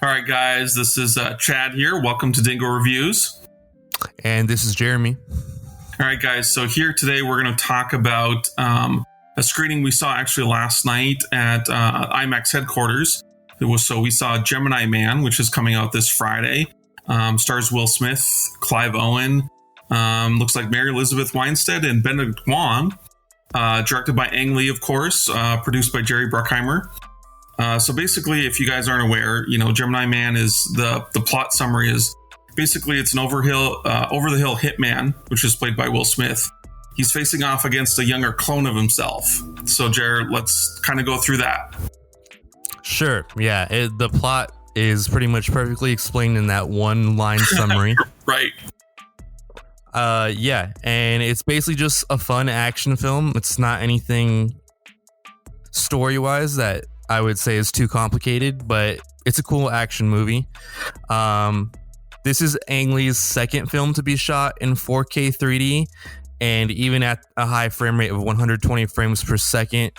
All right, guys, this is Chad here. Welcome to Dingo Reviews. And this is Jeremy. All right, guys, so here today we're going to talk about a screening we saw actually last night at IMAX headquarters. We saw Gemini Man, which is coming out this Friday. Stars Will Smith, Clive Owen, looks like Mary Elizabeth Winstead and Benedict Wong. Directed by Ang Lee, of course, produced by Jerry Bruckheimer. So basically, if you guys aren't aware, Gemini Man is the plot summary is basically it's an over the hill hitman, which is played by Will Smith. He's facing off against a younger clone of himself. So Jared, let's kind of go through that. Sure. Yeah. The plot is pretty much perfectly explained in that one line summary. Right. Yeah. And it's basically just a fun action film. It's not anything story-wise that I would say is too complicated, but it's a cool action movie. This is Ang Lee's second film to be shot in 4K 3D, and even at a high frame rate of 120 frames per second.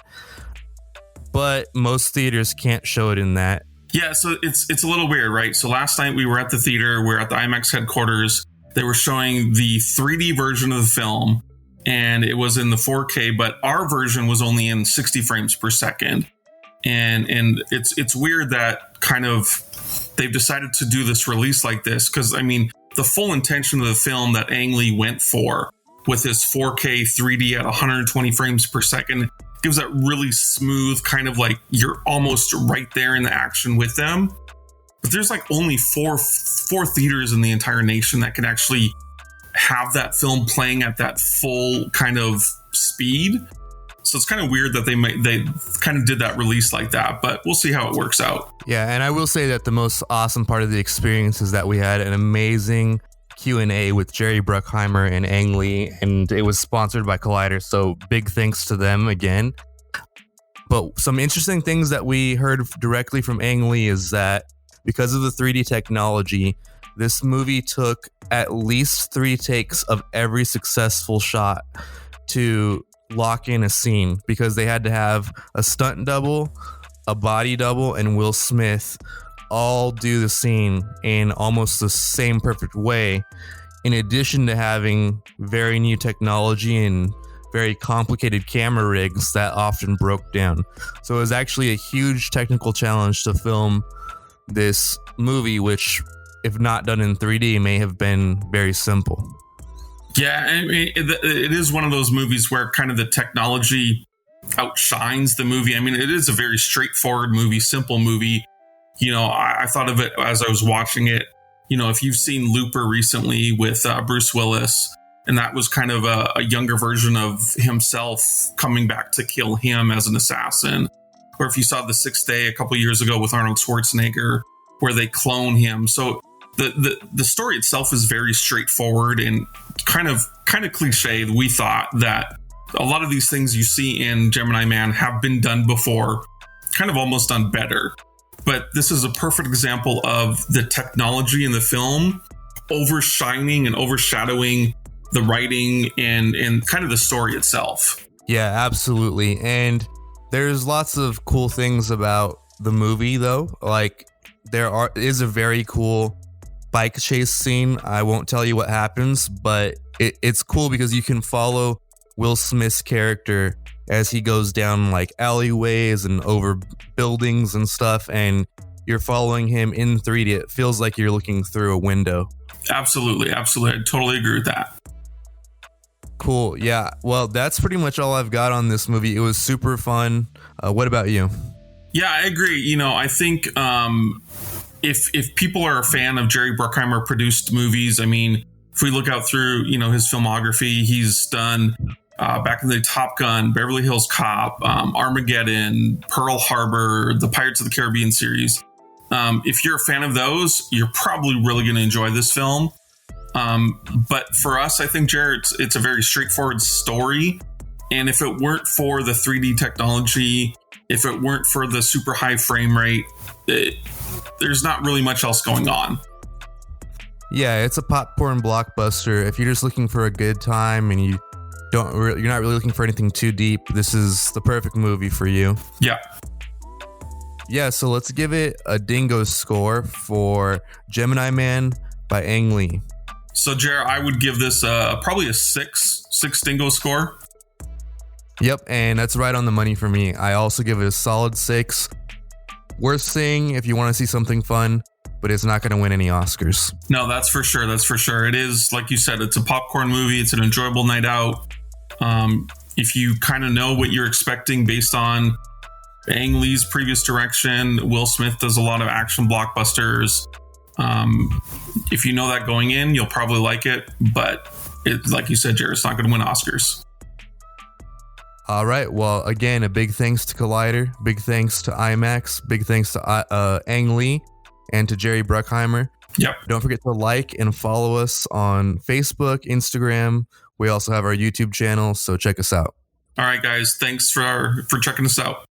But most theaters can't show it in that. Yeah, so it's a little weird, right? So last night we were at the theater, we were at the IMAX headquarters. They were showing the 3D version of the film, and it was in the 4K, but our version was only in 60 frames per second. And it's weird that kind of they've decided to do this release like this, because I mean the full intention of the film that Ang Lee went for with his 4K 3D at 120 frames per second gives that really smooth kind of like you're almost right there in the action with them. But there's like only four theaters in the entire nation that can actually have that film playing at that full kind of speed. So it's kind of weird that they kind of did that release like that, but we'll see how it works out. Yeah, and I will say that the most awesome part of the experience is that we had an amazing Q&A with Jerry Bruckheimer and Ang Lee, and it was sponsored by Collider, so big thanks to them again. But some interesting things that we heard directly from Ang Lee is that because of the 3D technology, this movie took at least 3 takes of every successful shot to lock in a scene, because they had to have a stunt double, a body double, and Will Smith all do the scene in almost the same perfect way, in addition to having very new technology and very complicated camera rigs that often broke down. So it was actually a huge technical challenge to film this movie, which, if not done in 3D, may have been very simple. Yeah, I mean, it is one of those movies where kind of the technology outshines the movie. I mean, it is a very straightforward movie, simple movie. I thought of it as I was watching it. If you've seen Looper recently with Bruce Willis, and that was kind of a younger version of himself coming back to kill him as an assassin. Or if you saw The Sixth Day a couple years ago with Arnold Schwarzenegger, where they clone him. So the story itself is very straightforward and kind of cliche. We thought that a lot of these things you see in Gemini Man have been done before, kind of almost done better. But this is a perfect example of the technology in the film overshining and overshadowing the writing and kind of the story itself. Yeah, absolutely. And there's lots of cool things about the movie, though. Like, is a very cool bike chase scene. I won't tell you what happens, but it's cool because you can follow Will Smith's character as he goes down like alleyways and over buildings and stuff, and you're following him in 3D. It feels like you're looking through a window. Absolutely. I totally agree with that. Cool. Yeah. Well, that's pretty much all I've got on this movie. It was super fun. What about you? Yeah, I agree. I think if people are a fan of Jerry Bruckheimer produced movies, I mean, if we look out through, his filmography, he's done back in the Top Gun, Beverly Hills Cop, Armageddon, Pearl Harbor, the Pirates of the Caribbean series. If you're a fan of those, you're probably really going to enjoy this film. But for us, I think, Jared, it's a very straightforward story. And if it weren't for the 3D technology, if it weren't for the super high frame rate, there's not really much else going on. Yeah, it's a popcorn blockbuster. If you're just looking for a good time and you're not really looking for anything too deep, this is the perfect movie for you. Yeah. Yeah, so let's give it a Dingo score for Gemini Man by Ang Lee. So, Jared, I would give this probably a six Dingo score. Yep, and that's right on the money for me. I also give it a solid 6. Worth seeing if you want to see something fun, but it's not going to win any Oscars. No, that's for sure. That's for sure. It is, like you said, it's a popcorn movie. It's an enjoyable night out. If you kind of know what you're expecting based on Ang Lee's previous direction, Will Smith does a lot of action blockbusters. If you know that going in, you'll probably like it. But like you said, Jared, it's not going to win Oscars. All right. Well, again, a big thanks to Collider. Big thanks to IMAX. Big thanks to Ang Lee and to Jerry Bruckheimer. Yep. Don't forget to like and follow us on Facebook, Instagram. We also have our YouTube channel, so check us out. All right, guys. Thanks for checking us out.